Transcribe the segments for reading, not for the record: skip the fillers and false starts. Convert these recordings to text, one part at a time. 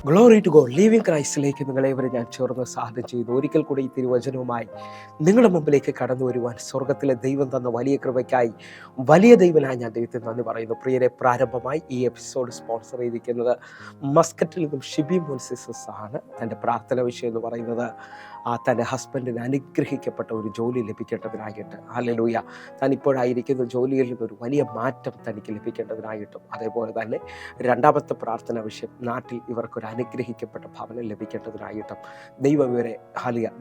Glory to God. Living ക്രൈസ്റ്റിലേക്ക് നിങ്ങളേവരെ ഞാൻ ചേർന്ന് സാധനം ചെയ്തു. ഒരിക്കൽ കൂടി ഈ തിരുവചനവുമായി നിങ്ങളുടെ മുമ്പിലേക്ക് കടന്നു വരുവാൻ സ്വർഗത്തിലെ ദൈവം തന്ന വലിയ കൃപയ്ക്കായി വലിയ ദൈവനായി ഞാൻ ദൈവത്തിന് നന്ദി പറയുന്നു. പ്രിയരെ, പ്രാരംഭമായി ഈ എപ്പിസോഡ് സ്പോൺസർ ചെയ്തിരിക്കുന്നത് മസ്കറ്റിൽ നിന്നും ഷിബി മോൻസിസസ് ആണ്. തൻ്റെ പ്രാർത്ഥന വിഷയം എന്ന് പറയുന്നത് തൻ്റെ ഹസ്ബൻഡിന് അനുഗ്രഹിക്കപ്പെട്ട ഒരു ജോലി ലഭിക്കേണ്ടതിനായിട്ട്, ഹല്ലേലൂയ, താൻ ഇപ്പോഴായിരിക്കുന്ന ജോലിയിൽ നിന്നൊരു വലിയ മാറ്റം തനിക്ക് ലഭിക്കേണ്ടതിനായിട്ടും, അതേപോലെ തന്നെ രണ്ടാമത്തെ പ്രാർത്ഥന വിഷയം നാട്ടിൽ ഇവർക്കൊരു അനുഗ്രഹിക്കപ്പെട്ട ഭവനം ലഭിക്കേണ്ടതിനായിട്ടും, ദൈവം ഇവരെ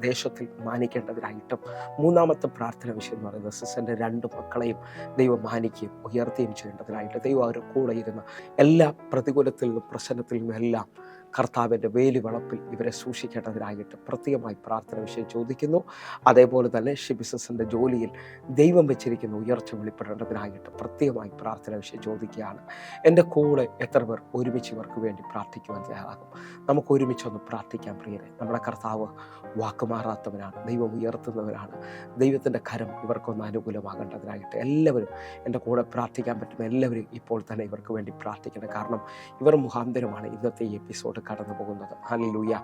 ദേശത്തിൽ മാനിക്കേണ്ടതിനായിട്ടും, മൂന്നാമത്തെ പ്രാർത്ഥന വിഷയം എന്ന് പറയുന്നത് സിസ്റ്ററിൻ്റെ 2 മക്കളെയും ദൈവം മാനിക്കുകയും ഉയർത്തുകയും ചെയ്യേണ്ടതിനായിട്ട്, ദൈവം അവരുടെ കൂടെ ഇരുന്ന എല്ലാ പ്രതികൂലത്തിൽ നിന്നും പ്രശ്നത്തിൽ നിന്നും എല്ലാം കർത്താവിൻ്റെ വേലി വളപ്പിൽ ഇവരെ സൂക്ഷിക്കേണ്ടതിനായിട്ട് പ്രത്യേകമായി പ്രാർത്ഥന വിഷയം ചോദിക്കുന്നു. അതേപോലെ തന്നെ ഷിബിസസിൻ്റെ ജോലിയിൽ ദൈവം വെച്ചിരിക്കുന്ന ഉയർച്ച വെളിപ്പെടേണ്ടതിനായിട്ട് പ്രത്യേകമായി പ്രാർത്ഥന വിഷയം ചോദിക്കുകയാണ്. എൻ്റെ കൂടെ എത്ര പേർ ഒരുമിച്ച് ഇവർക്ക് വേണ്ടി പ്രാർത്ഥിക്കുവാൻ തയ്യാറാകും? നമുക്ക് ഒരുമിച്ചൊന്ന് പ്രാർത്ഥിക്കാൻ പ്രിയരെ. നമ്മുടെ കർത്താവ് വാക്കുമാറാത്തവനാണ്, ദൈവം ഉയർത്തുന്നവനാണ്. ദൈവത്തിൻ്റെ കരം ഇവർക്കൊന്ന് അനുകൂലമാകേണ്ടതിനായിട്ട് എല്ലാവരും എൻ്റെ കൂടെ പ്രാർത്ഥിക്കാൻ പറ്റും. എല്ലാവരും ഇപ്പോൾ തന്നെ ഇവർക്ക് വേണ്ടി പ്രാർത്ഥിക്കണം. കാരണം ഇവർ മുഖാന്തരമാണ് ഇന്നത്തെ ഈ എപ്പിസോഡ് കടന്നു പോകുന്നത്. ഹല്ലേലൂയ.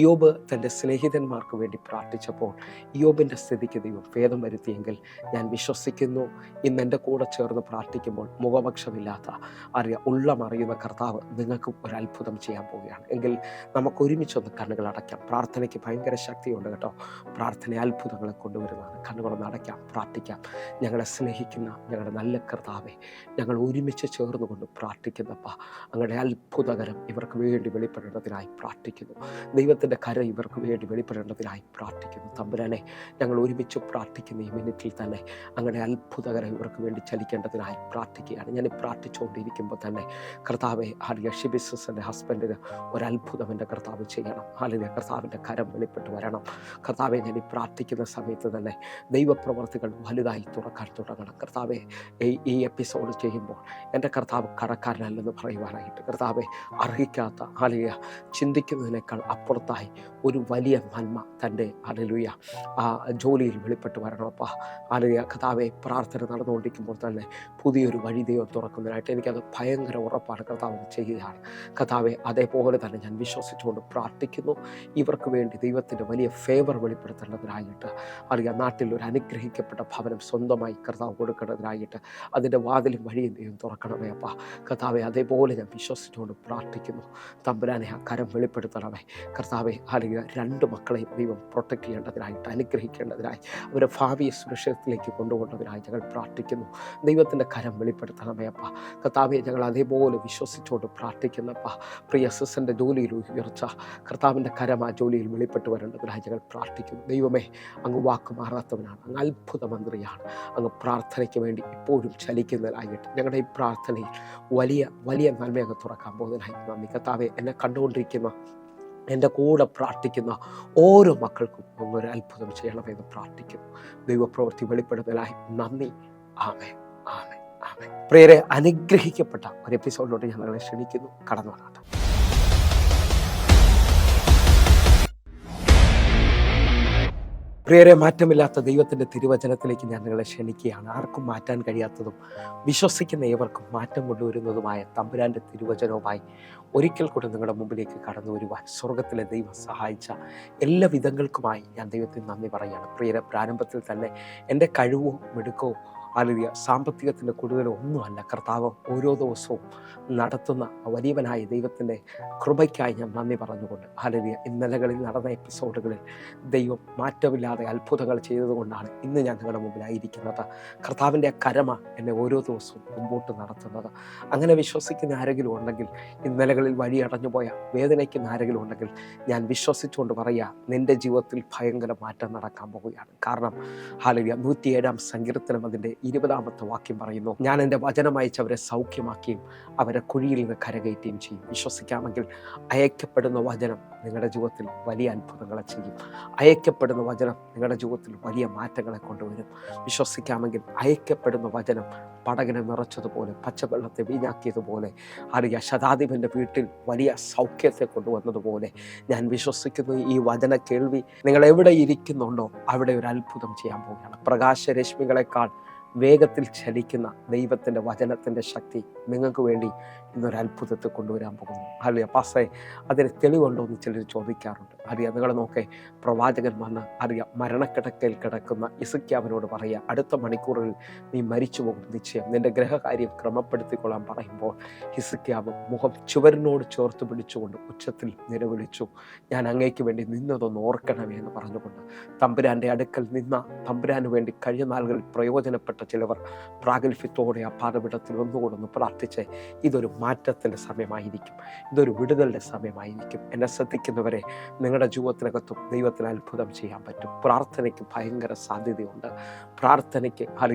യോബ് തൻ്റെ സ്നേഹിതന്മാർക്ക് വേണ്ടി പ്രാർത്ഥിച്ചപ്പോൾ യോബിൻ്റെ സ്ഥിതിക്ക് ദൈവം ഭേദം വരുത്തിയെങ്കിൽ ഞാൻ വിശ്വസിക്കുന്നു ഇന്ന് എൻ്റെ കൂടെ ചേർന്ന് പ്രാർത്ഥിക്കുമ്പോൾ മുഖപക്ഷമില്ലാത്ത ഉള്ളമറിയുന്ന കർത്താവ് നിങ്ങൾക്ക് ഒരു അത്ഭുതം ചെയ്യാൻ പോവുകയാണ്. എങ്കിൽ നമുക്ക് ഒരുമിച്ചൊന്ന് കണ്ണുകൾ അടയ്ക്കാം. പ്രാർത്ഥനയ്ക്ക് ഭയങ്കര ശക്തിയുണ്ട് കേട്ടോ. പ്രാർത്ഥന അത്ഭുതങ്ങളെ കൊണ്ടുവരുന്നതാണ്. കണ്ണുകളൊന്ന് അടയ്ക്കാം, പ്രാർത്ഥിക്കാം. ഞങ്ങളെ സ്നേഹിക്കുന്ന ഞങ്ങളുടെ നല്ല കർത്താവെ, ഞങ്ങൾ ഒരുമിച്ച് ചേർന്നുകൊണ്ട് പ്രാർത്ഥിക്കുന്നപ്പ അങ്ങയുടെ അത്ഭുതകരം ഇവർക്ക് വേണ്ടി വെളിപ്പെടേണ്ടതിനായി പ്രാർത്ഥിക്കുന്നു. ദൈവത്തിൻ്റെ കരം ഇവർക്ക് വേണ്ടി വെളിപ്പെടേണ്ടതിനായി പ്രാർത്ഥിക്കുന്നു. തമ്പുരാനെ, ഞങ്ങൾ ഒരുമിച്ച് പ്രാർത്ഥിക്കുന്ന ഈ മിനിറ്റിൽ തന്നെ അങ്ങയുടെ അത്ഭുതകരം ഇവർക്ക് വേണ്ടി ചലിക്കേണ്ടതിനായി പ്രാർത്ഥിക്കുകയാണ്. ഞാൻ പ്രാർത്ഥിച്ചുകൊണ്ടിരിക്കുമ്പോൾ തന്നെ കർത്താവെ, ഷിബിസസിൻ്റെ ഹസ്ബൻഡിന് ഒരത്ഭുതം എൻ്റെ കർത്താവ് ചെയ്യണം. അല്ലെങ്കിൽ കർത്താവിൻ്റെ കരം വെളിപ്പെട്ട് വരണം. കർത്താവെ, ഞാൻ ഈ പ്രാർത്ഥിക്കുന്ന സമയത്ത് തന്നെ ദൈവപ്രവർത്തികൾ വലുതായി തുറക്കാൻ തുടങ്ങണം. കർത്താവെ, ഈ എപ്പിസോഡ് ചെയ്യുമ്പോൾ എൻ്റെ കർത്താവ് കടക്കാരനല്ലെന്ന് പറയുവാനായിട്ട്, കർത്താവെ, അർഹിക്കാത്ത ചിന്തിക്കുന്നതിനേക്കാൾ അപ്പുറത്തായി ഒരു വലിയ നന്മ തൻ്റെ ജോലിയിൽ വെളിപ്പെട്ട് വരണമപ്പാ. കർത്താവെ, പ്രാർത്ഥന നടന്നുകൊണ്ടിരിക്കുമ്പോൾ തന്നെ പുതിയൊരു വഴി ദൈവം തുറക്കുന്നതിനായിട്ട് എനിക്കത് ഭയങ്കര ഉറപ്പാണ്. കർത്താവ് ചെയ്യുകയാണ്. കർത്താവെ, അതേപോലെ തന്നെ ഞാൻ വിശ്വസിച്ചുകൊണ്ട് പ്രാർത്ഥിക്കുന്നു. ഇവർക്ക് വേണ്ടി ദൈവത്തിൻ്റെ വലിയ ഫേവർ വെളിപ്പെടുത്തേണ്ടതിനായിട്ട്, നാട്ടിൽ ഒരു അനുഗ്രഹിക്കപ്പെട്ട ഭവനം സ്വന്തമായി കർത്താവ് കൊടുക്കേണ്ടതിനായിട്ട് അതിൻ്റെ വാതിലും വഴിയും ദൈവം തുറക്കണമേ അപ്പാ. കർത്താവെ, അതേപോലെ ഞാൻ വിശ്വസിച്ചുകൊണ്ട് പ്രാർത്ഥിക്കുന്നു. തമ്പുരാനെ, ആ കരം വെളിപ്പെടുത്തണമേ കർത്താവെ. 2 മക്കളെയും ദൈവം പ്രൊട്ടക്റ്റ് ചെയ്യേണ്ടതിനായിട്ട്, അനുഗ്രഹിക്കേണ്ടതിനായി, അവരുടെ ഭാവിയെ സുരക്ഷിതത്തിലേക്ക് കൊണ്ടുപോകേണ്ടതിനായി ഞങ്ങൾ പ്രാർത്ഥിക്കുന്നു. ദൈവത്തിൻ്റെ കരം വെളിപ്പെടുത്തണമേ അപ്പ. കർത്താവെ, ഞങ്ങൾ അതേപോലെ വിശ്വസിച്ചുകൊണ്ട് പ്രാർത്ഥിക്കുന്നപ്പ. പ്രിയ സിസ്റ്ററിൻ്റെ ജോലിയിൽ ഉയർച്ച, കർത്താവിൻ്റെ കരം ആ ജോലിയിൽ വെളിപ്പെട്ട് വരേണ്ടതിനായി ഞങ്ങൾ പ്രാർത്ഥിക്കുന്നു. ദൈവമേ, അങ്ങ് വാക്ക് മാറാത്തവനാണ്, അങ്ങ് അത്ഭുത മന്ത്രിയാണ്. അങ്ങ് പ്രാർത്ഥനയ്ക്ക് വേണ്ടി ഇപ്പോഴും ചലിക്കുന്നതിനായിട്ട് ഞങ്ങളുടെ ഈ പ്രാർത്ഥനയിൽ വലിയ വലിയ നന്മയങ്ങ് തുറക്കാൻ പോകുന്നതിനായി നന്ദി. കർത്താവെ, എന്നെ കണ്ടുകൊണ്ടിരിക്കുന്ന എൻ്റെ കൂടെ പ്രാർത്ഥിക്കുന്ന ഓരോ മക്കൾക്കും ഒന്നൊരു അത്ഭുതം ചെയ്യണമെന്ന് പ്രാർത്ഥിക്കുന്നു. ദൈവപ്രവൃത്തി വെളിപ്പെടുത്തലായി നന്ദി. ആമേൻ, ആമേൻ, ആമേൻ. പ്രിയരെ, അനുഗ്രഹിക്കപ്പെട്ട ഒരു എപ്പിസോഡിലോട്ട് ഞാൻ നിങ്ങളെ ക്ഷണിക്കുന്നു. കടന്നു വരാം. പ്രിയരെ, മാറ്റമില്ലാത്ത ദൈവത്തിൻ്റെ തിരുവചനത്തിലേക്ക് ഞാൻ നിങ്ങളെ ക്ഷണിക്കുകയാണ്. ആർക്കും മാറ്റാൻ കഴിയാത്തതും വിശ്വസിക്കുന്ന ഏവർക്കും മാറ്റം കൊണ്ടുവരുന്നതുമായ തമ്പുരാൻ്റെ തിരുവചനവുമായി ഒരിക്കൽ കൂടെ നിങ്ങളുടെ മുമ്പിലേക്ക് കടന്നു വരുവാൻ സ്വർഗത്തിലെ ദൈവം സഹായിച്ച എല്ലാ വിധങ്ങൾക്കുമായി ഞാൻ ദൈവത്തിന് നന്ദി പറയുകയാണ്. പ്രിയരെ, പ്രാരംഭത്തിൽ തന്നെ എൻ്റെ കഴിവോ മിടുക്കോ സാമ്പത്തികത്തിൻ്റെ കൂടുതലോ ഒന്നുമല്ല, കർത്താവ് ഓരോ ദിവസവും നടത്തുന്ന വലിയവനായ ദൈവത്തിൻ്റെ കൃപയ്ക്കായി ഞാൻ നന്ദി പറഞ്ഞുകൊണ്ട് ഇന്നലകളിൽ നടന്ന എപ്പിസോഡുകളിൽ ദൈവം മാറ്റമില്ലാതെ അത്ഭുതങ്ങൾ ചെയ്തതുകൊണ്ടാണ് ഇന്ന് ഞാൻ നിങ്ങളുടെ മുമ്പിലായിരിക്കുന്നത്. കർത്താവിൻ്റെ കരമ എന്നെ ഓരോ ദിവസവും മുമ്പോട്ട് നടത്തുന്നത്. അങ്ങനെ വിശ്വസിക്കുന്ന ആരെങ്കിലും ഉണ്ടെങ്കിൽ, ഇന്നലകളിൽ വഴി അടഞ്ഞുപോയ വേദനയ്ക്കുന്ന ആരെങ്കിലും ഉണ്ടെങ്കിൽ, ഞാൻ വിശ്വസിച്ചുകൊണ്ട് പറയുക, നിൻ്റെ ജീവിതത്തിൽ ഭയങ്കര മാറ്റം നടക്കാൻ പോവുകയാണ്. കാരണം 107-ാം സങ്കീർത്തനം അതിൻ്റെ 20-ാമത്തെ വാക്യം പറയുന്നു, ഞാൻ എൻ്റെ വചനം അയച്ചവരെ സൗഖ്യമാക്കുകയും അവരെ കുഴിയിൽ നിന്ന് കരകയറ്റുകയും ചെയ്യും. വിശ്വസിക്കാമെങ്കിൽ അയക്കപ്പെടുന്ന വചനം നിങ്ങളുടെ ജീവിതത്തിൽ വലിയ അത്ഭുതങ്ങളെ ചെയ്യും. അയക്കപ്പെടുന്ന വചനം നിങ്ങളുടെ ജീവിതത്തിൽ വലിയ മാറ്റങ്ങളെ കൊണ്ടുവരും. വിശ്വസിക്കാമെങ്കിൽ അയക്കപ്പെടുന്ന വചനം പടകിനെ നിറച്ചതുപോലെ, പച്ചവെള്ളത്തെ വീഞ്ഞാക്കിയതുപോലെ, ശതാധിപൻ്റെ വീട്ടിൽ വലിയ സൗഖ്യത്തെ കൊണ്ടുവന്നതുപോലെ ഞാൻ വിശ്വസിക്കുന്നു. ഈ വചന കേൾവി നിങ്ങൾ എവിടെ ഇരിക്കുന്നുണ്ടോ അവിടെ ഒരു അത്ഭുതം ചെയ്യാൻ പോവുകയാണ്. പ്രകാശരശ്മികളെക്കാൾ വേഗത്തിൽ ചലിക്കുന്ന ദൈവത്തിൻ്റെ വചനത്തിൻ്റെ ശക്തി നിങ്ങൾക്ക് വേണ്ടി ഇന്നൊരു അത്ഭുതത്തെ കൊണ്ടുവരാൻ പോകുന്നു. അറിയാം പാസ്റ്റേ, അതിന് തെളിവുണ്ടോ എന്ന് ചിലർ ചോദിക്കാറുണ്ട്. അറിയാം, നിങ്ങൾ നോക്കെ പ്രവാചകൻ വന്ന് അറിയാം മരണക്കിടക്കയിൽ കിടക്കുന്ന ഹിസ്കിയാവിനോട് പറയുക, അടുത്ത മണിക്കൂറിൽ നീ മരിച്ചു പോകും നിശ്ചയം, നിന്റെ ഗ്രഹകാര്യം ക്രമപ്പെടുത്തിക്കൊള്ളാൻ പറയുമ്പോൾ ഹിസ്കിയാവ് മുഖം ചുവരിനോട് ചേർത്ത് പിടിച്ചുകൊണ്ട് ഉച്ചത്തിൽ നിലവിളിച്ചു, ഞാൻ അങ്ങേക്ക് വേണ്ടി നിന്നതൊന്ന് ഓർക്കണമേ എന്ന് പറഞ്ഞുകൊണ്ട് തമ്പുരാൻ്റെ അടുക്കൽ നിന്ന തമ്പുരാന് വേണ്ടി കഴിഞ്ഞ നാളുകളിൽ പ്രയോജനപ്പെട്ട ചിലവർ പ്രാഗൽഭ്യത്തോടെ ആ പാതപിടത്തിൽ ഒന്നുകൂടൊന്ന് പ്രാർത്ഥിച്ച് ഇതൊരു മാറ്റത്തിൻ്റെ സമയമായിരിക്കും, ഇതൊരു വിടുതലിൻ്റെ സമയമായിരിക്കും. എന്നെ ശ്രദ്ധിക്കുന്നവരെ, നിങ്ങളുടെ ജീവിതത്തിനകത്തും ദൈവത്തിന് അത്ഭുതം ചെയ്യാൻ പറ്റും. പ്രാർത്ഥനയ്ക്ക് ഭയങ്കര സാധ്യതയുണ്ട്. പ്രാർത്ഥനയ്ക്ക്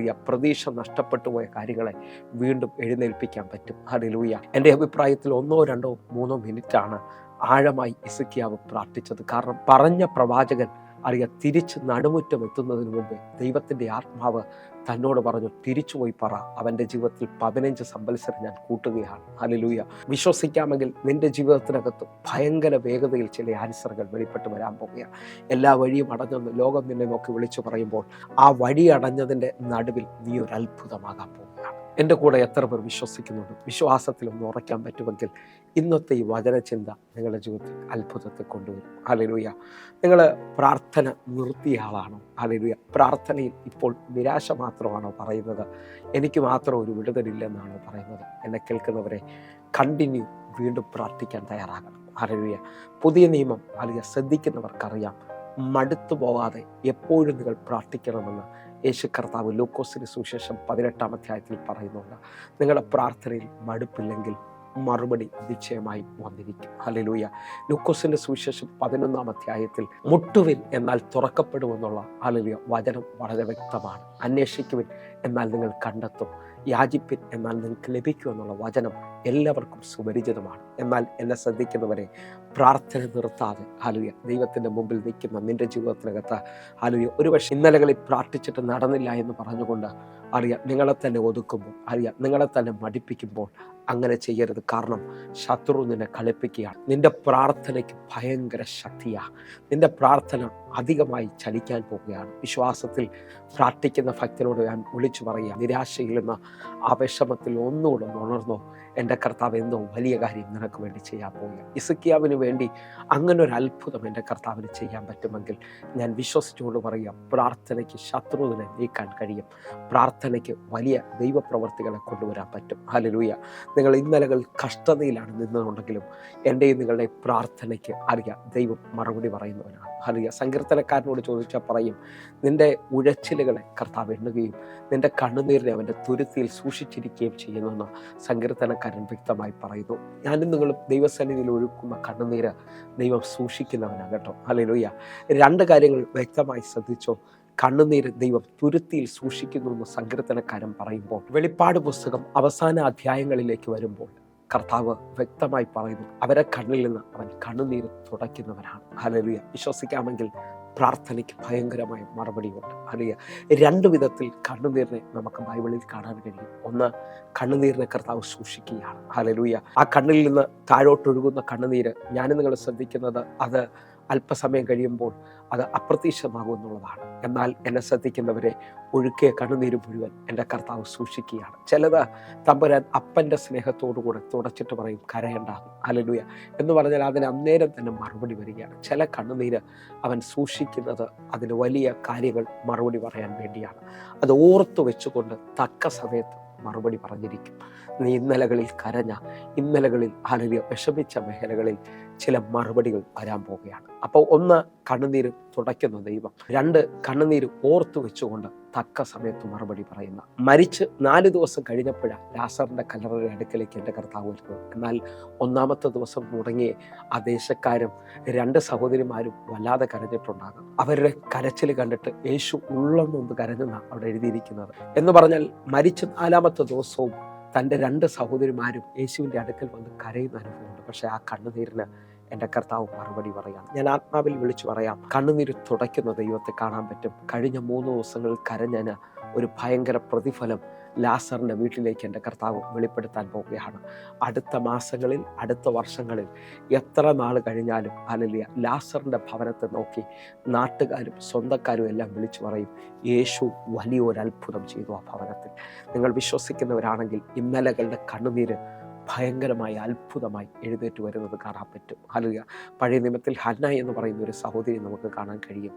പ്രതീക്ഷ നഷ്ടപ്പെട്ടു പോയ കാര്യങ്ങളെ വീണ്ടും എഴുന്നേൽപ്പിക്കാൻ പറ്റും. ഹല്ലേലൂയ. എൻ്റെ അഭിപ്രായത്തിൽ 1, 2, 3 മിനിറ്റാണ് ആഴമായി ഹിസ്കിയാവ് പ്രാർത്ഥിച്ചത്. കാരണം പറഞ്ഞ പ്രവാചകൻ തിരിച്ച് നടുമുറ്റം എത്തുന്നതിന് മുമ്പേ ദൈവത്തിൻ്റെ ആത്മാവ് തന്നോട് പറഞ്ഞു, തിരിച്ചുപോയി പറ, അവൻ്റെ ജീവിതത്തിൽ 15 സംവത്സരം ഞാൻ കൂട്ടുകയാണ്. ഹല്ലേലൂയ. വിശ്വസിക്കാമെങ്കിൽ നിന്റെ ജീവിതത്തിനകത്ത് ഭയങ്കര വേഗതയിൽ ചില ആൻസറുകൾ വെളിപ്പെട്ട് വരാൻ പോകുകയാണ്. എല്ലാ വഴിയും അടഞ്ഞെന്ന് ലോകം നിന്നെ നോക്കി വിളിച്ചു പറയുമ്പോൾ ആ വഴി അടഞ്ഞതിൻ്റെ നടുവിൽ നീ ഒരു അത്ഭുതമാകാൻ പോകുകയാണ്. എൻ്റെ കൂടെ എത്ര പേർ വിശ്വസിക്കുന്നുണ്ട്? വിശ്വാസത്തിൽ ഒന്ന് ഉറയ്ക്കാൻ പറ്റുമെങ്കിൽ ഇന്നത്തെ ഈ വചനചിന്ത നിങ്ങളുടെ ജീവിതത്തിൽ അത്ഭുതത്തെ കൊണ്ടുവരും. ഹല്ലേലൂയ. നിങ്ങൾ പ്രാർത്ഥന നിർത്തിയ ആളാണോ? ഹല്ലേലൂയ. പ്രാർത്ഥനയിൽ ഇപ്പോൾ നിരാശ മാത്രമാണോ പറയുന്നത്? എനിക്ക് മാത്രം ഒരു വിടുതലില്ലെന്നാണോ പറയുന്നത്? എന്നെ കേൾക്കുന്നവരെ, കണ്ടിന്യൂ വീണ്ടും പ്രാർത്ഥിക്കാൻ തയ്യാറാകണം. ഹല്ലേലൂയ. പുതിയ നിയമം ശ്രദ്ധിക്കുന്നവർക്കറിയാം, മടുത്തു പോകാതെ എപ്പോഴും നിങ്ങൾ പ്രാർത്ഥിക്കണമെന്ന് യേശു കർത്താവ് ലൂക്കോസിന് സുവിശേഷം 18-ാം അധ്യായത്തിൽ പറയുന്നുണ്ട്. നിങ്ങളുടെ പ്രാർത്ഥനയിൽ മടുപ്പില്ലെങ്കിൽ മറുപടി നിശ്ചയമായി വന്നിരിക്കും. ഹല്ലേലൂയ. ലൂക്കോസിന്റെ സുവിശേഷം 11-ാം അധ്യായത്തിൽ മുട്ടുവിൻ എന്നാൽ തുറക്കപ്പെടുമെന്നുള്ള ഹല്ലേലൂയ വചനം വളരെ വ്യക്തമാണ്. അന്വേഷിക്കുവിൻ എന്നാൽ നിങ്ങൾ കണ്ടെത്തും, യാചിപ്പിൻ എന്നാൽ നിങ്ങൾക്ക് ലഭിക്കുമെന്നുള്ള വചനം എല്ലാവർക്കും സുപരിചിതമാണ്. എന്നാൽ എന്നെ ശ്രദ്ധിക്കുന്നവരെ, പ്രാർത്ഥന നിർത്താതെ ഹല്ലേലൂയ ദൈവത്തിൻ്റെ മുമ്പിൽ നിൽക്കുന്ന നിന്റെ ജീവിതത്തിനകത്ത് ഹല്ലേലൂയ ഒരുപക്ഷെ ഇന്നലകളിൽ പ്രാർത്ഥിച്ചിട്ട് നടന്നില്ല എന്ന് പറഞ്ഞുകൊണ്ട് നിങ്ങളെ തന്നെ ഒതുക്കുമ്പോൾ നിങ്ങളെ തന്നെ മടിപ്പിക്കുമ്പോൾ അങ്ങനെ ചെയ്യരുത്. കാരണം ശത്രു നിന്നെ കളിപ്പിക്കുകയാണ്. നിന്റെ പ്രാർത്ഥനയ്ക്ക് ഭയങ്കര ശക്തിയാണ്. നിന്റെ പ്രാർത്ഥന അധികമായി ചലിക്കാൻ പോവുകയാണ്. വിശ്വാസത്തിൽ പ്രാർത്ഥിക്കുന്ന ഭക്തനോട് ഞാൻ വിളിച്ചു പറയുക, നിരാശയിൽ നിന്ന് ആ വിഷമത്തിൽ ഒന്നുകൂടെ ഉണർന്നോ, എൻ്റെ കർത്താവ് എന്തോ വലിയ കാര്യം നിനക്ക് വേണ്ടി ചെയ്യാൻ പോവുക. ഹിസ്കിയാവിന് വേണ്ടി അങ്ങനെ ഒരു അത്ഭുതം എൻ്റെ കർത്താവിന് ചെയ്യാൻ പറ്റുമെങ്കിൽ ഞാൻ വിശ്വസിച്ചുകൊണ്ട് പറയുക, പ്രാർത്ഥനയ്ക്ക് ശത്രുവിനെ നീക്കാൻ കഴിയും. പ്രാർത്ഥനയ്ക്ക് വലിയ ദൈവപ്രവർത്തികളെ കൊണ്ടുവരാൻ പറ്റും. ഹല്ലേലൂയ. നിങ്ങൾ ഇന്നലകൾ കഷ്ടതയിലാണ് നിന്നതുണ്ടെങ്കിലും എൻ്റെയും നിങ്ങളുടെ പ്രാർത്ഥനയ്ക്ക് ദൈവം മറുപടി പറയുന്നവനാണ്. ഹല്ലേലൂയ. സങ്കീർത്തനക്കാരനോട് ചോദിച്ചാൽ പറയും, നിന്റെ ഉഴച്ചിലുകളെ കർത്താവ് എണ്ണുകയും നിന്റെ കണ്ണുനീരിനെ അവൻ്റെ തുരുത്തിയിൽ സൂക്ഷിച്ചിരിക്കുകയും ചെയ്യുമെന്ന് സങ്കീർത്തനക്കാരൻ വ്യക്തമായി പറയുന്നു. ഞാനും നിങ്ങളും ദൈവസന്നിധിയിൽ ഒഴുക്കുന്ന കണ്ണുനീര് ദൈവം സൂക്ഷിക്കുന്നവനാണ് കേട്ടോ. ഹല്ലേലൂയ. 2 കാര്യങ്ങൾ വ്യക്തമായി ശ്രദ്ധിച്ചോ. കണ്ണുനീര് ദൈവം തുരുത്തിയിൽ സൂക്ഷിക്കുന്നു എന്ന് സങ്കീർത്തനക്കാരൻ പറയുമ്പോൾ, വെളിപ്പാട് പുസ്തകം അവസാന അധ്യായങ്ങളിലേക്ക് വരുമ്പോൾ കർത്താവ് വ്യക്തമായി പറയുന്നു, അവരെ കണ്ണിൽ നിന്ന് അവൻ കണ്ണുനീര് തുടയ്ക്കുന്നവനാണ്. ഹല്ലേലൂയ. വിശ്വസിക്കാമെങ്കിൽ പ്രാർത്ഥനയ്ക്ക് ഭയങ്കരമായ മറുപടിയുണ്ട്. ഹല്ലേലൂയ. 2 വിധത്തിൽ കണ്ണുനീരിനെ നമുക്ക് ബൈബിളിൽ കാണാൻ കഴിയും. ഒന്ന്, കണ്ണുനീരിനെ കർത്താവ് സൂക്ഷിക്കുകയാണ്. ഹല്ലേലൂയ. ആ കണ്ണിൽ നിന്ന് താഴോട്ടൊഴുകുന്ന കണ്ണുനീര് ഞാനും നിങ്ങൾ ശ്രദ്ധിക്കുന്നത് അത് അല്പസമയം കഴിയുമ്പോൾ അത് അപ്രത്യക്ഷമാകും എന്നുള്ളതാണ്. എന്നാൽ എന്നെ ശ്രദ്ധിക്കുന്നവരെ, ഒഴുക്കിയ കണ്ണുനീര് മുഴുവൻ എൻ്റെ കർത്താവ് സൂക്ഷിക്കുകയാണ്. ചിലത് തമ്പുരാൻ അപ്പൻ്റെ സ്നേഹത്തോടുകൂടെ തുടച്ചിട്ട് പറയും, കരയണ്ട. ഹല്ലേലൂയ എന്ന് പറഞ്ഞാൽ അതിന് അന്നേരം തന്നെ മറുപടി വരികയാണ്. ചില കണ്ണുനീര് അവൻ സൂക്ഷിക്കുന്നത് അതിന് വലിയ കാര്യങ്ങൾ മറുപടി പറയാൻ വേണ്ടിയാണ്. അത് ഓർത്തു വെച്ചുകൊണ്ട് തക്ക സമയത്ത് മറുപടി പറഞ്ഞിരിക്കും. നീ ഇന്നലകളിൽ കരഞ്ഞ, ഇന്നലകളിൽ ഹല്ലേലൂയ വിഷമിച്ച മേഖലകളിൽ ചില മറുപടികൾ വരാൻ പോവുകയാണ്. അപ്പോൾ 1, കണ്ണുനീര് തുടയ്ക്കുന്ന ദൈവം. 2, കണ്ണുനീര് ഓർത്തു വെച്ചുകൊണ്ട് തക്ക സമയത്ത് മറുപടി പറയുന്ന. മരിച്ച് 4 ദിവസം കഴിഞ്ഞപ്പോഴാണ് ലാസറിന്റെ കല്ലറയുടെ അടുക്കലേക്ക് എൻ്റെ കർത്താവ് വരുന്നത്. എന്നാൽ 1-ാമത്തെ ദിവസം മുടങ്ങിയ ആ ദേശക്കാരും 2 സഹോദരിമാരും വല്ലാതെ കരഞ്ഞിട്ടുണ്ടാകും. അവരുടെ കരച്ചിൽ കണ്ടിട്ട് യേശു ഉള്ളൊന്നൊന്ന് കരഞ്ഞെന്നാണ് അവിടെ എഴുതിയിരിക്കുന്നത്. എന്ന് പറഞ്ഞാൽ മരിച്ച 4-ാമത്തെ ദിവസവും തൻ്റെ 2 സഹോദരിമാരും യേശുവിൻ്റെ അടുക്കൽ വന്ന് കരയുന്ന അനുഭവമുണ്ട്. പക്ഷേ ആ കണ്ണുനീരിന് എൻ്റെ കർത്താവ് മറുപടി പറയാം. ഞാൻ ആത്മാവിൽ വിളിച്ചു പറയാം, കണ്ണുനീര് തുടയ്ക്കുന്ന ദൈവത്തെ കാണാൻ പറ്റും. കഴിഞ്ഞ 3 ദിവസങ്ങളിൽ കരഞ്ഞതിന് ഒരു ഭയങ്കര പ്രതിഫലം ലാസറിൻ്റെ വീട്ടിലേക്ക് എൻ്റെ കർത്താവ് വെളിപ്പെടുത്താൻ പോവുകയാണ്. അടുത്ത മാസങ്ങളിൽ, അടുത്ത വർഷങ്ങളിൽ, എത്ര നാൾ കഴിഞ്ഞാലും ഹല്ലേലൂയ ലാസറിൻ്റെ ഭവനത്തെ നോക്കി നാട്ടുകാരും സ്വന്തക്കാരും എല്ലാം വിളിച്ചു പറയും, യേശു വലിയൊരു അത്ഭുതം ചെയ്തു ആ ഭവനത്തിൽ. നിങ്ങൾ വിശ്വസിക്കുന്നവരാണെങ്കിൽ ഇന്നലകളുടെ കണ്ണുനീര് ഭയങ്കരമായി അത്ഭുതമായി എഴുന്നേറ്റ് വരുന്നത് കാണാൻ പറ്റും. ഹല്ലേലൂയ. പഴയ നിയമത്തിൽ ഹന്ന എന്ന് പറയുന്ന ഒരു സഹോദരി നമുക്ക് കാണാൻ കഴിയും.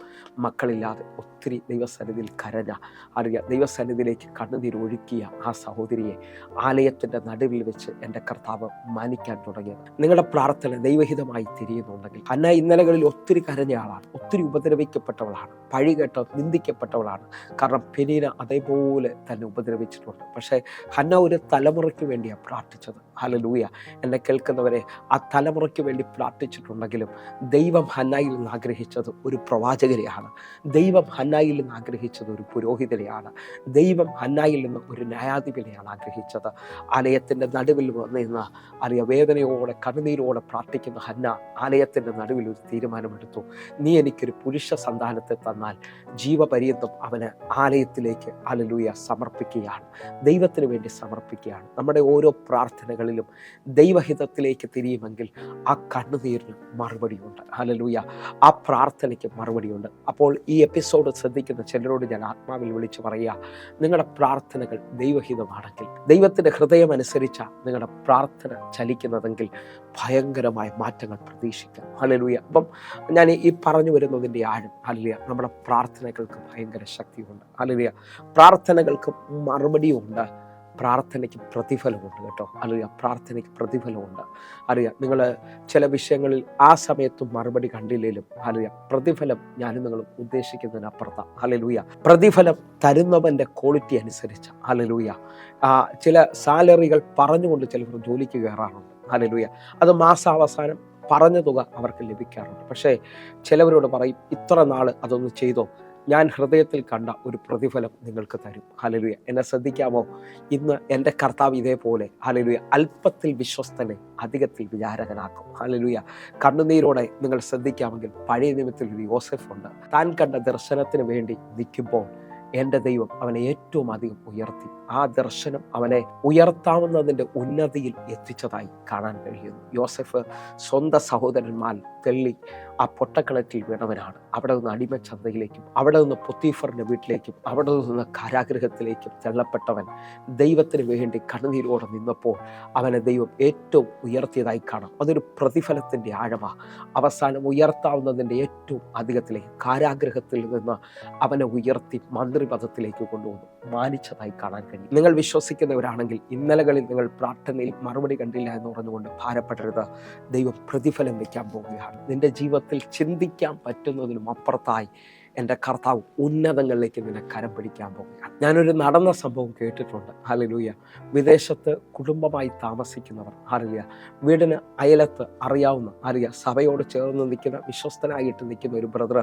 മക്കളില്ലാതെ ഒത്തിരി ദൈവസന്നിധിയിൽ കരഞ്ഞ, അറിയ ദൈവസന്നിധിയിലേക്ക് കണ്ണുനീർ ഒഴുക്കിയ ആ സഹോദരിയെ ആലയത്തിൻ്റെ നടുവിൽ വെച്ച് എൻ്റെ കർത്താവ് മാനിക്കാൻ തുടങ്ങിയത്. നിങ്ങളുടെ പ്രാർത്ഥന ദൈവഹിതമായി തിരിയുന്നുണ്ടെങ്കിൽ, ഹന്ന ഇന്നലകളിൽ ഒത്തിരി കരഞ്ഞ ആളാണ്, ഒത്തിരി ഉപദ്രവിക്കപ്പെട്ടവളാണ്, പഴി കേട്ട് നിന്ദിക്കപ്പെട്ടവളാണ്. കാരണം പെനീന അതേപോലെ തന്നെ ഉപദ്രവിച്ചിട്ടുണ്ട്. പക്ഷേ ഹന്ന ഒരു തലമുറയ്ക്ക് വേണ്ടിയാണ് പ്രാർത്ഥിച്ചത്. ഹല്ലേലൂയ. എന്നെ കേൾക്കുന്നവരെ, ആ തലമുറയ്ക്ക് വേണ്ടി പ്രാർത്ഥിച്ചിട്ടുണ്ടെങ്കിലും ദൈവം ഹന്നായിൽ നിന്ന് ആഗ്രഹിച്ചത് ഒരു പ്രവാചകരെയാണ്. ദൈവം ഹന്നായിൽ നിന്ന് ആഗ്രഹിച്ചത് ഒരു പുരോഹിതരെയാണ്. ദൈവം ഹന്നായിൽ നിന്ന് ഒരു ന്യായാധിപനെയാണ് ആഗ്രഹിച്ചത്. ആലയത്തിൻ്റെ നടുവിൽ വന്നിരുന്ന വേദനയോടെ കണ്ണുനീരോടെ പ്രാർത്ഥിക്കുന്ന ഹന്ന ആലയത്തിൻ്റെ നടുവിൽ ഒരു തീരുമാനമെടുത്തു. നീ എനിക്കൊരു പുരുഷ സന്താനത്തെ തന്നാൽ ജീവപര്യന്തം അവന് ആലയത്തിലേക്ക് ഹല്ലേലൂയ സമർപ്പിക്കുകയാണ്, ദൈവത്തിന് വേണ്ടി സമർപ്പിക്കുകയാണ്. നമ്മുടെ ഓരോ പ്രാർത്ഥനകളിലും ദൈവഹിതത്തിലേക്ക് തിരിയുമെങ്കിൽ ആ കണ്ണുനീരിന് മറുപടിയുണ്ട്. ഹല്ലേലൂയ. ആ പ്രാർത്ഥനയ്ക്ക് മറുപടിയുണ്ട്. അപ്പോൾ ഈ എപ്പിസോഡ് ശ്രദ്ധിക്കുന്ന ചിലരോട് ഞാൻ ആത്മാവിൽ വിളിച്ചു പറയുക, നിങ്ങളുടെ പ്രാർത്ഥനകൾ ദൈവഹിതമാണെങ്കിൽ, ദൈവത്തിൻ്റെ ഹൃദയം അനുസരിച്ച നിങ്ങളുടെ പ്രാർത്ഥന ചലിക്കുന്നതെങ്കിൽ ഭയങ്കരമായ മാറ്റങ്ങൾ പ്രതീക്ഷിക്കാം. ഹല്ലേലൂയ. അപ്പം ഞാൻ ഈ പറഞ്ഞു വരുന്നതിൻ്റെ ആഴം, ഹല്ലേലൂയ, നമ്മുടെ പ്രാർത്ഥനകൾക്ക് ഭയങ്കര ശക്തിയുണ്ട്. ഹല്ലേലൂയ. പ്രാർത്ഥനകൾക്ക് മറുപടിയുണ്ട്, പ്രാർത്ഥനയ്ക്ക് പ്രതിഫലമുണ്ട് കേട്ടോ. ഹല്ലേലൂയ. പ്രാർത്ഥനയ്ക്ക് പ്രതിഫലമുണ്ട്. അറിയാം, നിങ്ങൾ ചില വിഷയങ്ങളിൽ ആ സമയത്തും മറുപടി കണ്ടില്ലെങ്കിലും ഹല്ലേലൂയ പ്രതിഫലം ഞാനും നിങ്ങളും ഉദ്ദേശിക്കുന്നതിനപ്പുറത്താണ്. ഹല്ലേലൂയ. പ്രതിഫലം തരുന്നവൻ്റെ ക്വാളിറ്റി അനുസരിച്ച്. ഹല്ലേലൂയ. ചില സാലറികൾ പറഞ്ഞുകൊണ്ട് ചിലർ ജോലിക്ക് കയറാറുണ്ട്. ഹല്ലേലൂയ. അത് മാസാവസാനം പറഞ്ഞ തുക അവർക്ക് ലഭിക്കാറുണ്ട്. പക്ഷേ ചിലവരോട് പറയും, ഇത്ര നാൾ അതൊന്ന് ചെയ്തോ, ഞാൻ ഹൃദയത്തിൽ കണ്ട ഒരു പ്രതിഫലം നിങ്ങൾക്ക് തരും. ഹല്ലേലൂയ. എന്നെ ശ്രദ്ധിക്കാമോ? ഇന്ന് എൻ്റെ കർത്താവ് ഇതേപോലെ ഹല്ലേലൂയ അല്പത്തിൽ വിശ്വസ്തനെ അധികത്തിൽ വിചാരകനാക്കും. ഹല്ലേലൂയ. കണ്ണുനീരോടെ നിങ്ങൾ ശ്രദ്ധിക്കാമെങ്കിൽ പഴയ നിയമത്തിൽ ഒരു യോസേഫ് ഉണ്ട്. താൻ കണ്ട ദർശനത്തിന് വേണ്ടി നിൽക്കുമ്പോൾ എൻ്റെ ദൈവം അവനെ ഏറ്റവും അധികം ഉയർത്തി. ആ ദർശനം അവനെ ഉയർത്താവുന്നതിൻ്റെ ഉന്നതിയിൽ എത്തിച്ചതായി കാണാൻ കഴിയുന്നു. യോസെഫ് സ്വന്തം സഹോദരന്മാർ തെള്ളി ആ പൊട്ടക്കിണറ്റിൽ വീണവനാണ്. അവിടെ നിന്ന് അടിമച്ചന്തയിലേക്കും, അവിടെ നിന്ന് പൊത്തീഫറിൻ്റെ വീട്ടിലേക്കും, അവിടെ നിന്ന് കാരാഗൃഹത്തിലേക്കും തള്ളപ്പെട്ടവൻ ദൈവത്തിന് വേണ്ടി കണ്ണുനീരോടെ നിന്നപ്പോൾ അവനെ ദൈവം ഏറ്റവും ഉയർത്തിയതായി കാണാം. അതൊരു പ്രതിഫലത്തിൻ്റെ ആഴമാണ്. അവസാനം ഉയർത്താവുന്നതിൻ്റെ ഏറ്റവും അധികത്തിലേക്ക് കാരാഗൃഹത്തിൽ നിന്ന് അവനെ ഉയർത്തി മന്ത്രിപദത്തിലേക്ക് കൊണ്ടുവന്നു മാനിച്ചതായി കാണാൻ കഴിയും. നിങ്ങൾ വിശ്വസിക്കുന്നവരാണെങ്കിൽ ഇന്നലകളിൽ നിങ്ങൾ പ്രാർത്ഥനയിൽ മറുപടി കണ്ടില്ല എന്ന് പറഞ്ഞുകൊണ്ട് ഭാരപ്പെടരുത്. ദൈവം പ്രതിഫലം വയ്ക്കാൻ പോവുകയാണ്. നിന്റെ ജീവിതത്തിൽ ചിന്തിക്കാൻ പറ്റുന്നതിനും അപ്പുറത്തായി എൻ്റെ കർത്താവ് ഉന്നതങ്ങളിലേക്ക് നിന്നെ കരം പിടിക്കാൻ പോവുകയാണ്. ഞാനൊരു നടന്ന സംഭവം കേട്ടിട്ടുണ്ട്. ഹല്ലേലൂയ. വിദേശത്ത് കുടുംബമായി താമസിക്കുന്നവർ, ഹല്ലേലൂയ, വീടിന് അയലത്ത് അറിയാവുന്ന, ഹല്ലേലൂയ, സഭയോട് ചേർന്ന് നിൽക്കുന്ന വിശ്വസ്തനായിട്ട് നിൽക്കുന്ന ഒരു ബ്രദർ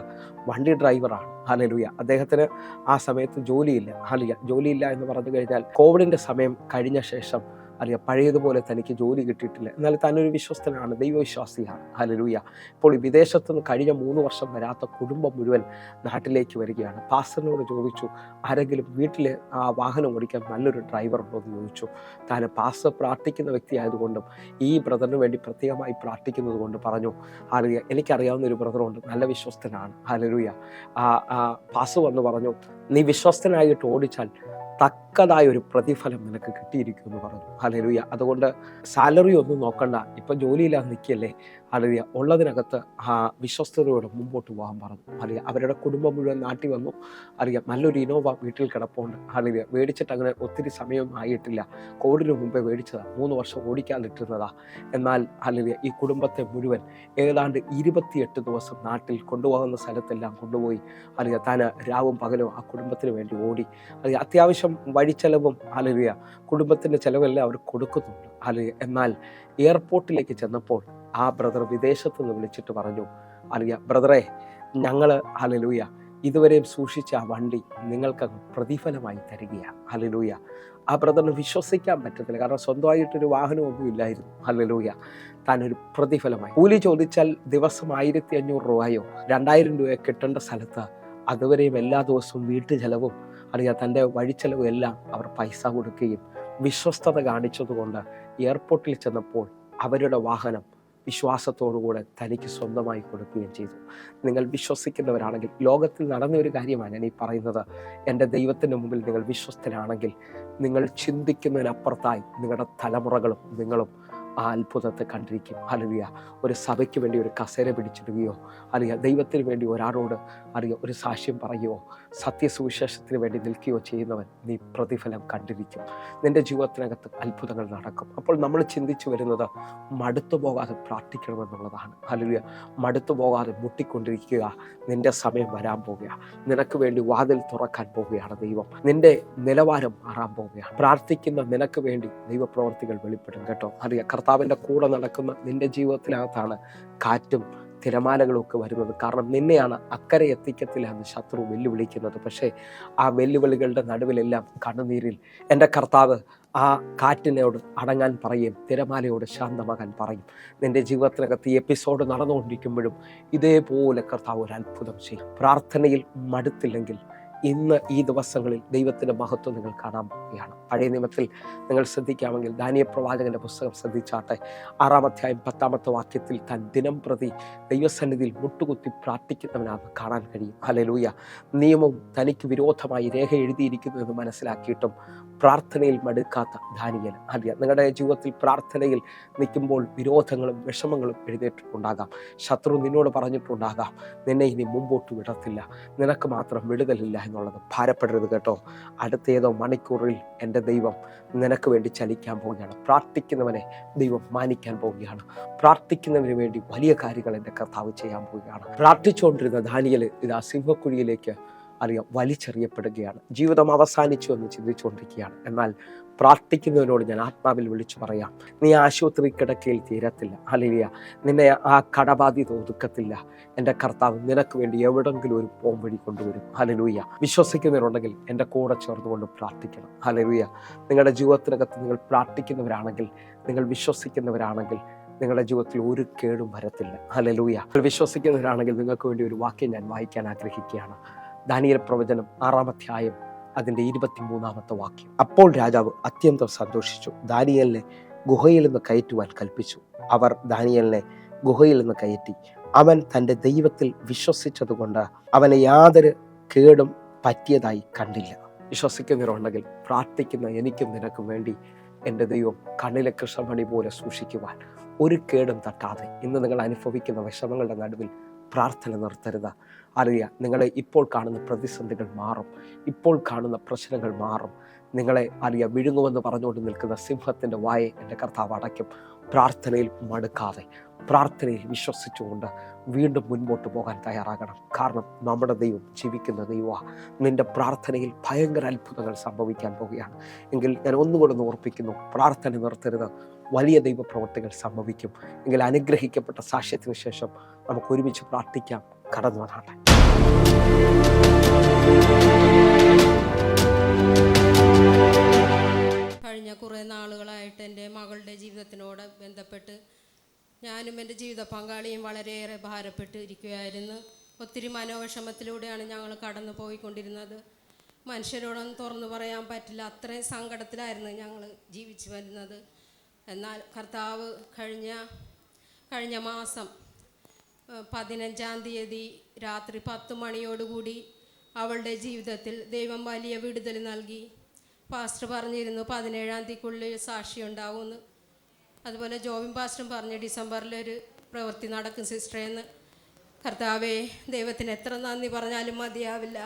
വണ്ടി ഡ്രൈവറാണ്. ഹല്ലേലൂയ. അദ്ദേഹത്തിന് ആ സമയത്ത് ജോലിയില്ല. ഹല്ലേലൂയ. ജോലിയില്ല എന്ന് പറഞ്ഞു കഴിഞ്ഞാൽ കോവിഡിൻ്റെ സമയം കഴിഞ്ഞ ശേഷം അറിയാം പഴയതുപോലെ തനിക്ക് ജോലി കിട്ടിയിട്ടില്ല. എന്നാൽ താനൊരു വിശ്വസ്തനാണ്, ദൈവവിശ്വാസിയാണ്. ഹല്ലേലൂയ. ഇപ്പോൾ വിദേശത്ത് നിന്ന് കഴിഞ്ഞ 3 വർഷം വരാത്ത കുടുംബം മുഴുവൻ നാട്ടിലേക്ക് വരികയാണ്. പാസ്റ്ററിനോട് ചോദിച്ചു, ആരെങ്കിലും വീട്ടിൽ ആ വാഹനം ഓടിക്കാൻ നല്ലൊരു ഡ്രൈവർ ഉണ്ടോ എന്ന് ചോദിച്ചു. താൻ പാസ്റ്റർ പ്രാർത്ഥിക്കുന്ന വ്യക്തി ആയതുകൊണ്ടും ഈ ബ്രദറിന് വേണ്ടി പ്രത്യേകമായി പ്രാർത്ഥിക്കുന്നത് കൊണ്ട് പറഞ്ഞു, ഹല്ലേലൂയ, എനിക്കറിയാവുന്ന ഒരു ബ്രദറുണ്ട്, നല്ല വിശ്വസ്തനാണ്. ഹല്ലേലൂയ. പാസ്റ്റർ വന്ന് പറഞ്ഞു, നീ വിശ്വസ്തനായിട്ട് ഓടിച്ചാൽ തക്കതായ ഒരു പ്രതിഫലം നിനക്ക് കിട്ടിയിരിക്കുമെന്ന് പറഞ്ഞു. ഹല്ലേലൂയ. അതുകൊണ്ട് സാലറി ഒന്നും നോക്കണ്ട, ഇപ്പം ജോലിയില്ലാതെ നിൽക്കല്ലേ. ഹല്ലേലൂയ. ഉള്ളതിനകത്ത് വിശ്വസ്തയോടെ മുമ്പോട്ട് പോകാൻ പറഞ്ഞു. ഹല്ലേലൂയ. അവരുടെ കുടുംബം മുഴുവൻ നാട്ടിൽ വന്നു. അറിയാം, നല്ലൊരു ഇനോവ വീട്ടിൽ കിടപ്പുണ്ട്. ഹല്ലേലൂയ. മേടിച്ചിട്ട് അങ്ങനെ ഒത്തിരി സമയം ആയിട്ടില്ല. കോവിഡിന് മുമ്പേ മേടിച്ചതാണ്. 3 വർഷം ഓടിക്കാതിട്ടിരുന്നതാ. എന്നാൽ ഹല്ലേലൂയ ഈ കുടുംബത്തെ മുഴുവൻ ഏതാണ്ട് 28 ദിവസം നാട്ടിൽ കൊണ്ടുപോകുന്ന സ്ഥലത്തെല്ലാം കൊണ്ടുപോയി. ഹല്ലേലൂയ. താൻ രാവും പകലും ആ കുടുംബത്തിന് വേണ്ടി ഓടി. ഹല്ലേലൂയ. അത്യാവശ്യം വഴിച്ചെലവും ഹല്ലേലൂയ കുടുംബത്തിൻ്റെ ചിലവെല്ലാം അവർ കൊടുക്കുന്നുണ്ട്. ഹല്ലേലൂയ. എന്നാൽ എയർപോർട്ടിലേക്ക് ചെന്നപ്പോൾ ആ ബ്രദർ വിദേശത്ത് നിന്ന് വിളിച്ചിട്ട് പറഞ്ഞു, ഹല്ലേലൂയ, ബ്രദറെ, ഞങ്ങൾ ഹല്ലേലൂയ ഇതുവരെയും സൂക്ഷിച്ച ആ വണ്ടി നിങ്ങൾക്ക് പ്രതിഫലമായി തരികയാണ്. ഹല്ലേലൂയ. ആ ബ്രദറിന് വിശ്വസിക്കാൻ പറ്റത്തില്ല. കാരണം സ്വന്തമായിട്ടൊരു വാഹനമൊന്നും ഇല്ലായിരുന്നു. ഹല്ലേലൂയ. താനൊരു പ്രതിഫലമായി കൂലി ചോദിച്ചാൽ ദിവസം 1500 രൂപയോ 2000 രൂപയോ കിട്ടേണ്ട സ്ഥലത്ത് അതുവരെയും എല്ലാ ദിവസവും വീട്ടു ചെലവും അറിയാം തൻ്റെ വഴിച്ചെലവ് എല്ലാം അവർ പൈസ കൊടുക്കുകയും വിശ്വസ്തത കാണിച്ചതുകൊണ്ട് എയർപോർട്ടിൽ ചെന്നപ്പോൾ അവരുടെ വാഹനം വിശ്വാസത്തോടുകൂടെ തനിക്ക് സ്വന്തമായി കൊടുക്കുകയും ചെയ്തു. നിങ്ങൾ വിശ്വസിക്കുന്നവരാണെങ്കിൽ, ലോകത്തിൽ നടന്ന ഒരു കാര്യമാണ് ഞാൻ ഈ പറയുന്നത്, എൻ്റെ ദൈവത്തിൻ്റെ മുമ്പിൽ നിങ്ങൾ വിശ്വസ്തരാണെങ്കിൽ നിങ്ങൾ ചിന്തിക്കുന്നതിനപ്പുറത്തായി നിങ്ങളുടെ തലമുറകളും നിങ്ങളും ആ അത്ഭുതത്തെ കണ്ടിരിക്കും. ഹല്ലേലൂയ. ഒരു സഭയ്ക്ക് വേണ്ടി ഒരു കസേര പിടിച്ചിടുകയോ, ദൈവത്തിന് വേണ്ടി ഒരാളോട് ഒരു സാക്ഷ്യം പറയുകയോ, സത്യസുവിശേഷത്തിന് വേണ്ടി നിൽക്കുകയോ ചെയ്യുന്നവൻ നീ പ്രതിഫലം കണ്ടിരിക്കും. നിന്റെ ജീവിതത്തിനകത്ത് അത്ഭുതങ്ങൾ നടക്കും. അപ്പോൾ നമ്മൾ ചിന്തിച്ചു വരുന്നത് മടുത്തു പോകാതെ പ്രാർത്ഥിക്കണമെന്നുള്ളതാണ്. ഹല്ലേലൂയ. മടുത്തു പോകാതെ മുട്ടിക്കൊണ്ടിരിക്കുക. നിന്റെ സമയം വരാൻ പോവുക. നിനക്ക് വേണ്ടി വാതിൽ തുറക്കാൻ പോവുകയാണ് ദൈവം. നിന്റെ നിലവാരം മാറാൻ പോവുകയാണ്. പ്രാർത്ഥിക്കുന്ന നിനക്ക് വേണ്ടി ദൈവപ്രവർത്തികൾ വെളിപ്പെടും കേട്ടോ. കർത്താവിൻ്റെ കൂടെ നടക്കുന്ന നിന്റെ ജീവിതത്തിനകത്താണ് കാറ്റും തിരമാലകളും ഒക്കെ വരുന്നത്. കാരണം നിന്നെയാണ് അക്കരെ എത്തിക്കത്തില്ല എന്ന് ശത്രു വെല്ലുവിളിക്കുന്നത്. പക്ഷേ ആ വെല്ലുവിളികളുടെ നടുവിലെല്ലാം കണ്ണുനീരിൽ എൻ്റെ കർത്താവ് ആ കാറ്റിനോട് അടങ്ങാൻ പറയും, തിരമാലയോട് ശാന്തമാകാൻ പറയും. നിൻ്റെ ജീവിതത്തിനകത്ത് ഈ എപ്പിസോഡ് നടന്നുകൊണ്ടിരിക്കുമ്പോഴും ഇതേപോലെ കർത്താവ് ഒരു അത്ഭുതം ചെയ്യും. പ്രാർത്ഥനയിൽ മടുത്തില്ലെങ്കിൽ ഇന്ന് ഈ ദിവസങ്ങളിൽ ദൈവത്തിൻ്റെ മഹത്വം നിങ്ങൾ കാണാൻ പോവുകയാണ്. പഴയ നിയമത്തിൽ നിങ്ങൾ ശ്രദ്ധിക്കാമെങ്കിൽ ദാനിയേൽ പ്രവാചകന്റെ പുസ്തകം ശ്രദ്ധിച്ചാട്ടെ, 6-ാം അധ്യായം 10-ാമത്തെ വാക്യത്തിൽ താൻ ദിനം പ്രതി ദൈവസന്നിധിയിൽ മുട്ടുകുത്തി പ്രാർത്ഥിക്കുന്നവനാണ് കാണാൻ കഴിയും. ഹല്ലേലൂയ. നിയമവും തനിക്ക് വിരോധമായി രേഖ എഴുതിയിരിക്കുന്നു എന്ന് മനസ്സിലാക്കിയിട്ടും പ്രാർത്ഥനയിൽ മടുക്കാത്ത ദാനിയേൽ. നിങ്ങളുടെ ജീവിതത്തിൽ പ്രാർത്ഥനയിൽ നിൽക്കുമ്പോൾ വിരോധങ്ങളും വിഷമങ്ങളും എഴുതിയിട്ടുണ്ടാകാം. ശത്രു നിന്നോട് പറഞ്ഞിട്ടുണ്ടാകാം, നിന്നെ ഇനി മുമ്പോട്ട് വിടത്തില്ല, നിനക്ക് മാത്രം വിടുതലില്ല എന്നുള്ളത്. ഭാരപ്പെടരുത് കേട്ടോ. അടുത്ത ഏതോ മണിക്കൂറിൽ എൻ്റെ ദൈവം നിനക്ക് വേണ്ടി ചലിക്കാൻ പോവുകയാണ്. പ്രാർത്ഥിക്കുന്നവനെ ദൈവം മാനിക്കാൻ പോവുകയാണ്. പ്രാർത്ഥിക്കുന്നവന് വേണ്ടി വലിയ കാര്യങ്ങൾ എൻ്റെ കർത്താവ് ചെയ്യാൻ പോവുകയാണ്. പ്രാർത്ഥിച്ചുകൊണ്ടിരുന്ന ദാനിയേൽ ഇതാ സിംഹക്കുഴിയിലേക്ക് വലിച്ചെറിയപ്പെടുകയാണ്. ജീവിതം അവസാനിച്ചു എന്ന് ചിന്തിച്ചുകൊണ്ടിരിക്കുകയാണ്. എന്നാൽ പ്രാർത്ഥിക്കുന്നവനോട് ഞാൻ ആത്മാവിൽ വിളിച്ചു പറയാം, നീ ആശുപത്രി കിടക്കയിൽ തീരത്തില്ല. ഹല്ലേലൂയ. നിന്നെ ആ കടബാധ്യത ഒതുക്കത്തില്ല. എൻ്റെ കർത്താവ് നിനക്ക് വേണ്ടി എവിടെങ്കിലും ഒരു പോംവഴി കൊണ്ടുവരും. ഹല്ലേലൂയ. വിശ്വസിക്കുന്നവരുണ്ടെങ്കിൽ എൻ്റെ കൂടെ ചേർന്നുകൊണ്ട് പ്രാർത്ഥിക്കണം. ഹല്ലേലൂയ. നിങ്ങളുടെ ജീവിതത്തിനകത്ത് നിങ്ങൾ പ്രാർത്ഥിക്കുന്നവരാണെങ്കിൽ, നിങ്ങൾ വിശ്വസിക്കുന്നവരാണെങ്കിൽ നിങ്ങളുടെ ജീവിതത്തിൽ ഒരു കേടും വരത്തില്ല. ഹല്ലേലൂയ. വിശ്വസിക്കുന്നവരാണെങ്കിൽ നിങ്ങൾക്ക് വേണ്ടി ഒരു വാക്യം ഞാൻ വായിക്കാൻ ആഗ്രഹിക്കുകയാണ്. ദാനിയേൽ പ്രവചനം 6-ാം അധ്യായം അതിൻ്റെ 23-ാമത്തെ വാക്യം. അപ്പോൾ രാജാവ് അത്യന്തം സന്തോഷിച്ചു, ദാനിയേലിനെ ഗുഹയിൽ നിന്ന് കയറ്റുവാൻ കൽപ്പിച്ചു. അവർ ദാനിയേലിനെ ഗുഹയിൽ നിന്ന് കയറ്റി. അവൻ തൻ്റെ ദൈവത്തിൽ വിശ്വസിച്ചതുകൊണ്ട് അവന് യാതൊരു കേടും പറ്റിയതായി കണ്ടില്ല. വിശ്വസിക്കുന്നവരുണ്ടെങ്കിൽ പ്രാർത്ഥിക്കുന്ന എനിക്കും നിനക്കും വേണ്ടി എൻ്റെ ദൈവം കണ്ണിലെ കൃഷ്ണമണി പോലെ സൂക്ഷിക്കുവാൻ, ഒരു കേടും തട്ടാതെ ഇന്ന് നിങ്ങൾ അനുഭവിക്കുന്ന വിഷമങ്ങളുടെ നടുവിൽ പ്രാർത്ഥന നിർത്തരുത്. നിങ്ങളെ ഇപ്പോൾ കാണുന്ന പ്രതിസന്ധികൾ മാറും, ഇപ്പോൾ കാണുന്ന പ്രശ്നങ്ങൾ മാറും. നിങ്ങളെ വിഴുങ്ങുമെന്ന് പറഞ്ഞുകൊണ്ട് നിൽക്കുന്ന സിംഹത്തിൻ്റെ വായെ എൻ്റെ കർത്താവ് അടയ്ക്കും. പ്രാർത്ഥനയിൽ മടുക്കാതെ, പ്രാർത്ഥനയിൽ വിശ്വസിച്ചുകൊണ്ട് വീണ്ടും മുൻപോട്ട് പോകാൻ തയ്യാറാകണം. കാരണം നമ്മുടെ ദൈവം ജീവിക്കുന്ന ദൈവമാണ്. നിൻ്റെ പ്രാർത്ഥനയിൽ ഭയങ്കര അത്ഭുതങ്ങൾ സംഭവിക്കാൻ പോവുകയാണ്. എങ്കിൽ ഞാൻ ഒന്നുകൂടെ ഓർപ്പിക്കുന്നു, പ്രാർത്ഥന നിർത്തരുത്. വലിയ ദൈവപ്രവർത്തികൾ സംഭവിക്കും. എങ്കിൽ അനുഗ്രഹിക്കപ്പെട്ട സാക്ഷ്യത്തിന് ശേഷം നമുക്ക് ഒരുമിച്ച് പ്രാർത്ഥിക്കാം. കടന്നു വന്നാട്ടെ. കഴിഞ്ഞ കുറേ നാളുകളായിട്ട് എൻ്റെ മകളുടെ ജീവിതത്തിനോട് ബന്ധപ്പെട്ട് ഞാനും എൻ്റെ ജീവിത പങ്കാളിയും വളരെയേറെ ഭാരപ്പെട്ട് ഇരിക്കുകയായിരുന്നു. ഒത്തിരി മനോവിഷമത്തിലൂടെയാണ് ഞങ്ങൾ കടന്നു പോയിക്കൊണ്ടിരുന്നത്. മനുഷ്യരോടൊന്നും തുറന്നു പറയാൻ പറ്റില്ല, അത്രയും സങ്കടത്തിലായിരുന്നു ഞങ്ങൾ ജീവിച്ചു വരുന്നത്. എന്നാൽ കർത്താവ് കഴിഞ്ഞ മാസം 15-ാം തീയതി രാത്രി 10 മണിയോടുകൂടി അവളുടെ ജീവിതത്തിൽ ദൈവം വലിയ വിടുതൽ നൽകി. പാസ്റ്റർ പറഞ്ഞിരുന്നു 17-ാം തീയതിക്കുള്ളിൽ സാക്ഷി ഉണ്ടാവുമെന്ന്. അതുപോലെ ജോബിൻ പാസ്റ്ററും പറഞ്ഞു ഡിസംബറിലൊരു പ്രവൃത്തി നടക്കും സിസ്റ്ററേന്ന്. കർത്താവേ, ദൈവത്തിന് എത്ര നന്ദി പറഞ്ഞാലും മതിയാവില്ല.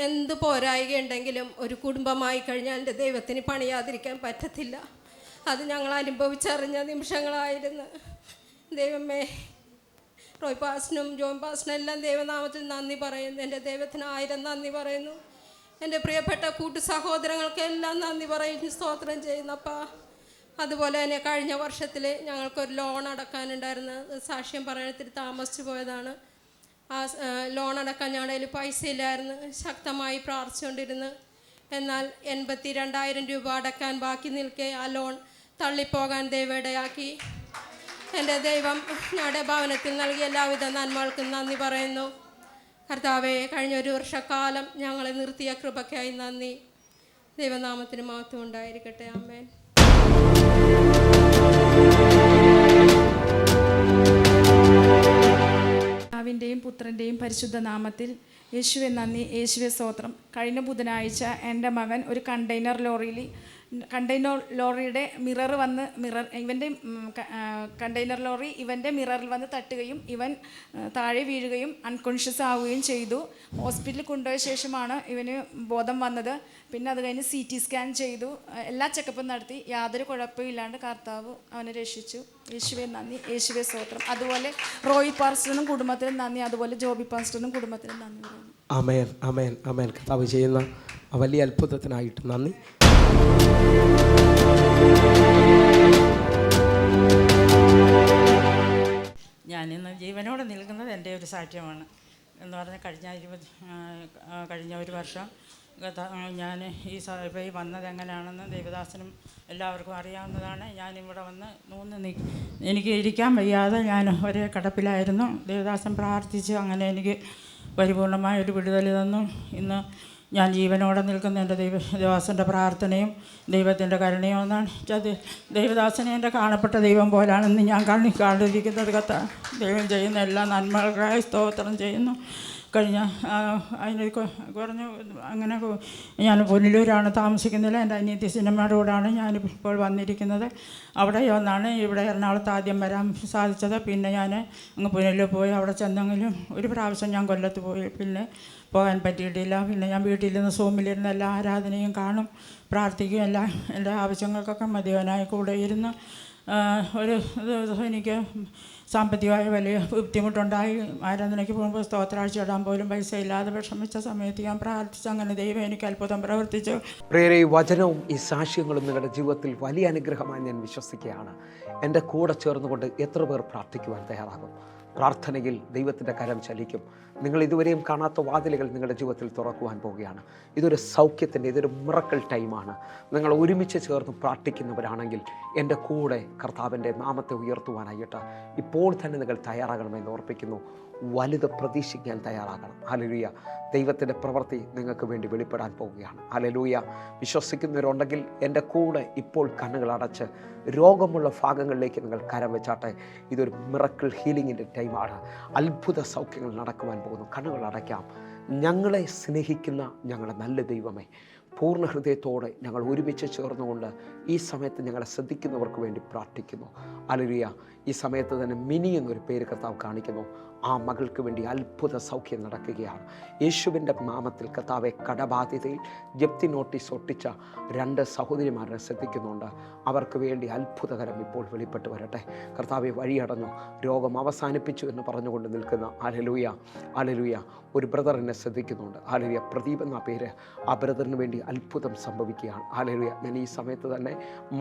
എന്ത് പോരായികയുണ്ടെങ്കിലും ഒരു കുടുംബമായി കഴിഞ്ഞാൽ എൻ്റെ ദൈവത്തിന് പണിയാതിരിക്കാൻ പറ്റത്തില്ല. അത് ഞങ്ങൾ അനുഭവിച്ചറിഞ്ഞ നിമിഷങ്ങളായിരുന്നു. ദൈവമേ, റോയ് പാസ്റ്റനും ജോൺ പാസ്റ്റനും എല്ലാം ദൈവനാമത്തിൽ നന്ദി പറയുന്നു. എൻ്റെ ദൈവത്തിന് 1000 നന്ദി പറയുന്നു. എൻ്റെ പ്രിയപ്പെട്ട കൂട്ടു സഹോദരങ്ങൾക്കെല്ലാം നന്ദി പറയുന്നു, സ്തോത്രം ചെയ്യുന്നപ്പാ. അതുപോലെ തന്നെ കഴിഞ്ഞ വർഷത്തിൽ ഞങ്ങൾക്കൊരു ലോൺ അടക്കാനുണ്ടായിരുന്നു. സാക്ഷ്യം പറയാനത്തിരി താമസിച്ചു പോയതാണ്. ആ ലോൺ അടക്കാൻ ഞങ്ങളുടെ കയ്യിൽ പൈസ ഇല്ലായിരുന്നു. ശക്തമായി പ്രാർത്ഥിച്ചുകൊണ്ടിരുന്നു. എന്നാൽ 82,000 രൂപ അടക്കാൻ ബാക്കി നിൽക്കെ ആ ലോൺ തള്ളിപ്പോകാൻ ദൈവം ഇടയാക്കി. എൻ്റെ ദൈവം ഞങ്ങളുടെ ഭവനത്തിൽ നൽകിയ എല്ലാവിധ നന്മകൾക്കും നന്ദി പറയുന്നു. കർത്താവെ, കഴിഞ്ഞ ഒരു വർഷക്കാലം ഞങ്ങളെ നിർത്തിയ കൃപയ്ക്കായി നന്ദി. ദൈവനാമത്തിന് മഹത്വം ഉണ്ടായിരിക്കട്ടെ. ആമേൻ. പിതാവിൻ്റെയും പുത്രൻ്റെയും പരിശുദ്ധ നാമത്തിൽ യേശുവെ നന്ദി, യേശുവെ സ്തോത്രം. കഴിഞ്ഞ ബുധനാഴ്ച എൻ്റെ മകൻ ഒരു കണ്ടെയ്നർ ലോറിയുടെ ഇവൻ്റെ കണ്ടെയ്നർ ലോറി ഇവൻ്റെ മിററിൽ വന്ന് തട്ടുകയും ഇവൻ താഴെ വീഴുകയും അൺകോൺഷ്യസ് ആവുകയും ചെയ്തു. ഹോസ്പിറ്റലിൽ കൊണ്ടുപോയ ശേഷമാണ് ഇവന് ബോധം വന്നത്. പിന്നെ അത് കഴിഞ്ഞ് CT സ്കാൻ ചെയ്തു, എല്ലാ ചെക്കപ്പും നടത്തി. യാതൊരു കുഴപ്പമില്ലാണ്ട് കർത്താവ് അവനെ രക്ഷിച്ചു. യേശുവെ നന്ദി, യേശുവെ സ്തോത്രം. അതുപോലെ റോയി പാസ്റ്ററിനും കുടുംബത്തിനും നന്ദി, അതുപോലെ ജോബി പാസ്റ്ററിനും കുടുംബത്തിനും നന്ദി. ആമേൻ, ആമേൻ, ആമേൻ. കർത്താവ് ചെയ്യുന്ന ആ വലിയ അത്ഭുതത്തിനായിട്ട് നന്ദി. ഞാനിന്ന് ജീവനോടെ നിൽക്കുന്നത് എൻ്റെ ഒരു സാക്ഷ്യമാണ്. എന്ന് പറഞ്ഞാൽ കഴിഞ്ഞ ഒരു വർഷം ഞാൻ ഈ സഭയിൽ വന്നത് എങ്ങനെയാണെന്ന് ദേവദാസനും എല്ലാവർക്കും അറിയാവുന്നതാണ്. ഞാനിവിടെ വന്ന് എനിക്ക് ഇരിക്കാൻ വയ്യാതെ ഞാൻ ഒരേ കിടപ്പിലായിരുന്നു. ദേവദാസൻ പ്രാർത്ഥിച്ച് അങ്ങനെ എനിക്ക് പരിപൂർണമായ ഒരു വിടുതൽ തന്നു. ഇന്ന് ഞാൻ ജീവനോടെ നിൽക്കുന്ന എൻ്റെ ദേവദാസൻ്റെ പ്രാർത്ഥനയും ദൈവത്തിൻ്റെ കരുണയും എന്നാണ്. ദൈവദാസനെ എൻ്റെ കാണപ്പെട്ട ദൈവം പോലാണെന്ന് ഞാൻ കണ്ടിരിക്കുന്നത്. ദൈവം ചെയ്യുന്ന എല്ലാ നന്മകൾക്കായി സ്തോത്രം ചെയ്യുന്നു. അതിന് കുറഞ്ഞ അങ്ങനെ ഞാൻ പുനലൂരാണ് താമസിക്കുന്നത്. എൻ്റെ അനിയത്തി സിനിമയുടെ കൂടാണ് ഞാനിപ്പോൾ വന്നിരിക്കുന്നത്. അവിടെ വന്നാണ് ഇവിടെ എറണാകുളത്ത് ആദ്യം വരാൻ സാധിച്ചത്. പിന്നെ ഞാൻ അങ്ങ് പുനലൂർ പോയി. അവിടെ ചെന്നെങ്കിലും ഒരു പ്രാവശ്യം ഞാൻ കൊല്ലത്ത് പോയി, പിന്നെ പോകാൻ പറ്റിയിട്ടില്ല. പിന്നെ ഞാൻ വീട്ടിൽ നിന്ന് സൂമിലിരുന്ന് എല്ലാ ആരാധനയും കാണും, പ്രാർത്ഥിക്കും. എൻ്റെ ആവശ്യങ്ങൾക്കൊക്കെ മതിയാനായി കൂടെ ഇരുന്ന് ഒരു ദിവസം എനിക്ക് സാമ്പത്തികമായ വലിയ ബുദ്ധിമുട്ടുണ്ടായി. ആരാധനയ്ക്ക് പോകുമ്പോൾ സ്തോത്രാഴ്ച ഇടാൻ പോലും പൈസ ഇല്ലാതെ വിഷമിച്ച സമയത്ത് ഞാൻ പ്രാർത്ഥിച്ചു. അങ്ങനെ ദൈവം എനിക്ക് അത്ഭുതം പ്രവർത്തിച്ചു. പ്രിയരെ, ഈ വചനവും ഈ സാക്ഷ്യങ്ങളും നിങ്ങളുടെ ജീവിതത്തിൽ വലിയ അനുഗ്രഹമായി ഞാൻ വിശ്വസിക്കുകയാണ്. എൻ്റെ കൂടെ ചേർന്നുകൊണ്ട് എത്ര പേർ പ്രാർത്ഥിക്കുവാൻ തയ്യാറാകും? പ്രാർത്ഥനയിൽ ദൈവത്തിൻ്റെ കരം ചലിക്കും. നിങ്ങൾ ഇതുവരെയും കാണാത്ത വാതിലുകൾ നിങ്ങളുടെ ജീവിതത്തിൽ തുറക്കുവാൻ പോവുകയാണ്. ഇതൊരു സൗഖ്യത്തിൻ്റെ, ഇതൊരു മിറക്കിൾ ടൈമാണ്. നിങ്ങൾ ഒരുമിച്ച് ചേർന്ന് പ്രാർത്ഥിക്കുന്നവരാണെങ്കിൽ എൻ്റെ കൂടെ കർത്താവിൻ്റെ നാമത്തെ ഉയർത്തുവാനായിട്ട് ഇപ്പോൾ തന്നെ നിങ്ങൾ തയ്യാറാകണമെന്ന് ഓർപ്പിക്കുന്നു. വലുത് പ്രതീക്ഷിക്കാൻ തയ്യാറാകണം. ഹല്ലേലൂയ. ദൈവത്തിൻ്റെ പ്രവൃത്തി നിങ്ങൾക്ക് വേണ്ടി വെളിപ്പെടാൻ പോവുകയാണ്. ഹല്ലേലൂയ. വിശ്വസിക്കുന്നവരുണ്ടെങ്കിൽ എൻ്റെ കൂടെ ഇപ്പോൾ കണ്ണുകൾ അടച്ച് രോഗമുള്ള ഭാഗങ്ങളിലേക്ക് നിങ്ങൾ കരം വെച്ചാട്ടെ. ഇതൊരു മിറക്കിൾ ഹീലിങ്ങിൻ്റെ ടൈമാണ്. അത്ഭുത സൗഖ്യങ്ങൾ നടക്കുവാൻ പോകുന്നു. കണ്ണുകൾ അടയ്ക്കാം. ഞങ്ങളെ സ്നേഹിക്കുന്ന ഞങ്ങളുടെ നല്ല ദൈവമേ, പൂർണ്ണ ഹൃദയത്തോടെ ഞങ്ങൾ ഒരുമിച്ച് ചേർന്നുകൊണ്ട് ഈ സമയത്ത് ഞങ്ങളെ ശ്രദ്ധിക്കുന്നവർക്ക് വേണ്ടി പ്രാർത്ഥിക്കുന്നു. ഹല്ലേലൂയ. ഈ സമയത്ത് തന്നെ മിനി എന്നൊരു പേര് കർത്താവ് കാണിക്കുന്നു. ആ മകൾക്ക് വേണ്ടി അത്ഭുത സൗഖ്യം നടക്കുകയാണ്. യേശുവിൻ്റെ നാമത്തിൽ കർത്താവെ, കടബാധ്യതയിൽ ജപ്തി നോട്ടീസ് ഒട്ടിച്ച 2 സഹോദരിമാരെ ശ്രദ്ധിക്കുന്നുണ്ട്. അവർക്ക് വേണ്ടി അത്ഭുതകരം ഇപ്പോൾ വെളിപ്പെട്ട് വരട്ടെ. കർത്താവെ, വഴിയടഞ്ഞു, രോഗം അവസാനിപ്പിച്ചു എന്ന് പറഞ്ഞുകൊണ്ട് നിൽക്കുന്ന ഹല്ലേലൂയ, ഹല്ലേലൂയ, ഒരു ബ്രദർ എന്നെ ശ്രദ്ധിക്കുന്നുണ്ട്. ഹല്ലേലൂയ. പ്രദീപ് എന്ന പേര്, ആ ബ്രദറിന് വേണ്ടി അത്ഭുതം സംഭവിക്കുകയാണ്. ഹല്ലേലൂയ. ഞാൻ ഈ സമയത്ത് തന്നെ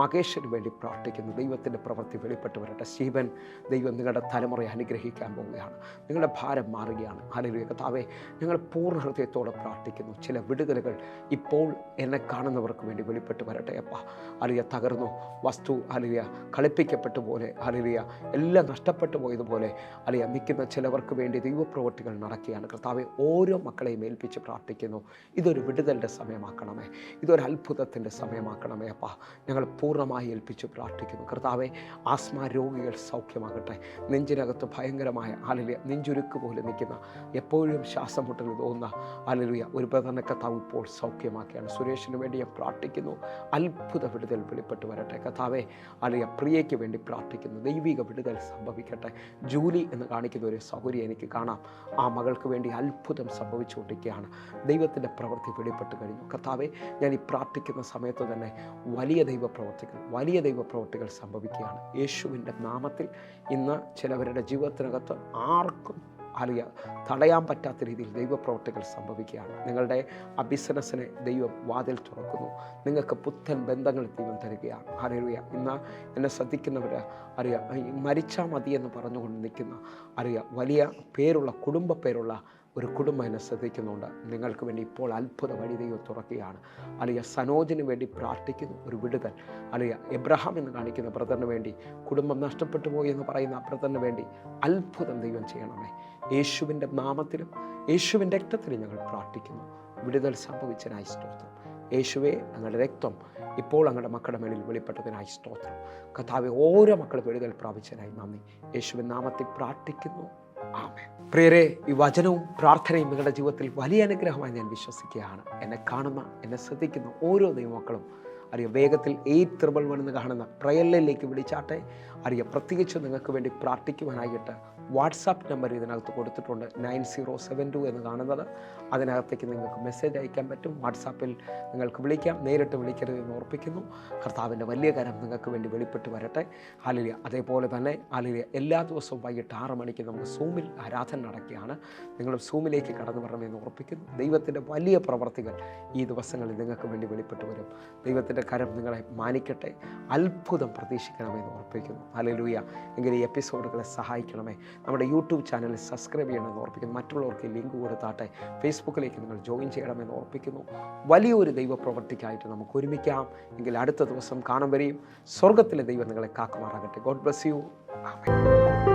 മകേഷിന് വേണ്ടി പ്രാർത്ഥിക്കുന്നു. ദൈവത്തിൻ്റെ പ്രവൃത്തി വെളിപ്പെട്ട് വരട്ടെ. സ്റ്റീവൻ, ദൈവം നിങ്ങളുടെ തലമുറയെ അനുഗ്രഹിക്കാൻ പോവുകയാണ്. നിങ്ങളുടെ ഭാരം മാറുകയാണ്. ഹല്ലേലൂയ. കർത്താവേ, ഞങ്ങൾ പൂർണ്ണ ഹൃദയത്തോടെ പ്രാർത്ഥിക്കുന്നു. ചില വിടുതലുകൾ ഇപ്പോൾ എന്നെ കാണുന്നവർക്ക് വേണ്ടി വെളിപ്പെട്ട് വരട്ടെ അപ്പ. ഹല്ലേലൂയ. തകർന്നു വസ്തു, ഹല്ലേലൂയ, കളിപ്പിക്കപ്പെട്ടു പോലെ, ഹല്ലേലൂയ, എല്ലാം നഷ്ടപ്പെട്ടു പോയതുപോലെ ഹല്ലേലൂയ നിൽക്കുന്ന ചിലവർക്ക് വേണ്ടി ദൈവപ്രവൃത്തികൾ നടക്കുകയാണ്. കർത്താവെ, ഓരോ മക്കളെയും ഏൽപ്പിച്ച് പ്രാർത്ഥിക്കുന്നു. ഇതൊരു വിടുതലിൻ്റെ സമയമാക്കണമേ, ഇതൊരു അത്ഭുതത്തിൻ്റെ സമയമാക്കണമേ അപ്പ. ഞങ്ങൾ പൂർണ്ണമായി ഏൽപ്പിച്ച് പ്രാർത്ഥിക്കുന്നു. കർത്താവെ, ആസ്മ രോഗികൾ സൗഖ്യമാകട്ടെ. നെഞ്ചിനകത്ത് ഭയങ്കരമായ ഹല്ലേലൂയ നെഞ്ചുരുക്ക് പോലെ നിൽക്കുന്ന, എപ്പോഴും ശ്വാസം മുട്ടൽ തോന്നുന്ന ഹല്ലേലൂയ ഒരു ബ്രദറിനെ കർത്താവ് ഇപ്പോൾ സൗഖ്യമാക്കിയാണ്. സുരേഷിന് വേണ്ടി ഞാൻ പ്രാർത്ഥിക്കുന്നു. അത്ഭുത വിടുതൽ വെളിപ്പെട്ട് വരട്ടെ. കർത്താവെ, ഹല്ലേലൂയ, പ്രിയയ്ക്ക് വേണ്ടി പ്രാർത്ഥിക്കുന്നു. ദൈവിക വിടുതൽ സംഭവിക്കട്ടെ. ജൂലി എന്ന് കാണിക്കുന്ന ഒരു സഹോദരിയെ എനിക്ക് കാണാം. ആ മകൾക്ക് വേണ്ടി അത്ഭുതം സംഭവിച്ചുകൊണ്ടിരിക്കുകയാണ്. ദൈവത്തിൻ്റെ പ്രവൃത്തി വെളിപ്പെട്ട് കഴിഞ്ഞു. കർത്താവെ, ഞാൻ ഈ പ്രാർത്ഥിക്കുന്ന സമയത്ത് തന്നെ വലിയ ദൈവപ്രവൃത്തികൾ സംഭവിക്കുകയാണ്. യേശുവിൻ്റെ നാമത്തിൽ ഇന്ന് ചിലവരുടെ ജീവിതത്തിനകത്ത് ആർക്കും തടയാൻ പറ്റാത്ത രീതിയിൽ ദൈവപ്രവൃത്തികൾ സംഭവിക്കുകയാണ്. നിങ്ങളുടെ ആ ബിസിനസ്സിനെ ദൈവം വാതിൽ തുറക്കുന്നു. നിങ്ങൾക്ക് പുത്തൻ ബന്ധങ്ങൾ ദൈവം തരികയാണ്. ഹല്ലേലൂയ. ഇന്ന് എന്നെ ശ്രദ്ധിക്കുന്നവർ മരിച്ചാൽ മതി എന്ന് പറഞ്ഞുകൊണ്ട് നിൽക്കുന്ന വലിയ പേരുള്ള കുടുംബ പേരുള്ള ഒരു കുടുംബം എന്നെ ശ്രദ്ധിക്കുന്നുണ്ട്. നിങ്ങൾക്ക് വേണ്ടി ഇപ്പോൾ അത്ഭുത വഴി ദൈവം തുറക്കുകയാണ്. അല്ലെങ്കിൽ സനോജിന് വേണ്ടി പ്രാർത്ഥിക്കുന്നു, ഒരു വിടുതൽ. അല്ലെങ്കിൽ എബ്രഹാം എന്ന് കാണിക്കുന്ന ബ്രദറിന് വേണ്ടി, കുടുംബം നഷ്ടപ്പെട്ടു പോയി എന്ന് പറയുന്ന ആ ബ്രദറിന് വേണ്ടി അത്ഭുതം ദൈവം ചെയ്യണമേ. യേശുവിൻ്റെ നാമത്തിലും യേശുവിൻ്റെ രക്തത്തിലും ഞങ്ങൾ പ്രാർത്ഥിക്കുന്നു. വിടുതൽ സംഭവിച്ചതിനായി സ്തോത്രം. യേശുവേ, അങ്ങയുടെ രക്തം ഇപ്പോൾ അങ്ങയുടെ മക്കളുടെ മേളിൽ വെളിപ്പെട്ടതിനായി സ്തോത്രം. കർത്താവേ, ഓരോ മക്കളും വിടുതൽ പ്രാപിച്ചതിനായി നന്ദി. യേശുവിൻ നാമത്തിൽ പ്രാർത്ഥിക്കുന്നു. ആമേൻ. പ്രിയരെ, ഈ വചനവും പ്രാർത്ഥനയും നിങ്ങളുടെ ജീവിതത്തിൽ വലിയ അനുഗ്രഹമായി ഞാൻ വിശ്വസിക്കുകയാണ്. എന്നെ കാണുന്ന, എന്നെ ശ്രദ്ധിക്കുന്ന ഓരോ ദൈവമക്കളും വേഗത്തിൽ 811 എന്ന് കാണുന്ന പ്രയറിലേക്ക് വിളിച്ചാട്ടെ. പ്രത്യേകിച്ച് നിങ്ങൾക്ക് വേണ്ടി പ്രാർത്ഥിക്കുവാനായിട്ട് വാട്സാപ്പ് നമ്പർ ഇതിനകത്ത് കൊടുത്തിട്ടുണ്ട്, 9072 എന്ന് കാണുന്നത്. അതിനകത്തേക്ക് നിങ്ങൾക്ക് മെസ്സേജ് അയക്കാൻ പറ്റും. വാട്സാപ്പിൽ നിങ്ങൾക്ക് വിളിക്കാം, നേരിട്ട് വിളിക്കരുതെന്ന് ഓർപ്പിക്കുന്നു. കർത്താവിൻ്റെ വലിയ കരം നിങ്ങൾക്ക് വേണ്ടി വെളിപ്പെട്ട് വരട്ടെ. ഹല്ലേലൂയ. അതേപോലെ തന്നെ ഹല്ലേലൂയ, എല്ലാ ദിവസവും വൈകിട്ട് 6 മണിക്ക് നമുക്ക് സൂമിൽ ആരാധന നടക്കുകയാണ്. നിങ്ങളും സൂമിലേക്ക് കടന്നു വരണമെന്ന് ഓർപ്പിക്കുന്നു. ദൈവത്തിൻ്റെ വലിയ പ്രവർത്തികൾ ഈ ദിവസങ്ങളിൽ നിങ്ങൾക്ക് വേണ്ടി വെളിപ്പെട്ട് വരും. ദൈവത്തിൻ്റെ കരം നിങ്ങളെ മാനിക്കട്ടെ. അത്ഭുതം പ്രതീക്ഷിക്കണമെന്ന് ഓർപ്പിക്കുന്നു. ഹല്ലേലൂയ. എങ്കിൽ ഈ എപ്പിസോഡുകളെ സഹായിക്കണമേ. നമ്മുടെ യൂട്യൂബ് ചാനൽ സബ്സ്ക്രൈബ് ചെയ്യണമെന്ന് ഓർപ്പിക്കുന്നു. മറ്റുള്ളവർക്ക് ലിങ്ക് കൊടുത്താട്ടെ. ഫേസ്ബുക്കിലേക്ക് നിങ്ങൾ ജോയിൻ ചെയ്യണമെന്ന് ഓർപ്പിക്കുന്നു. വലിയൊരു ദൈവപ്രവർത്തിക്കായിട്ട് നമുക്ക് ഒരുമിക്കാം. എങ്കിൽ അടുത്ത ദിവസം കാണും വരെയും സ്വർഗത്തിലെ ദൈവം നിങ്ങളെ കാക്കുമാറാകട്ടെ. God bless you. ആമേൻ.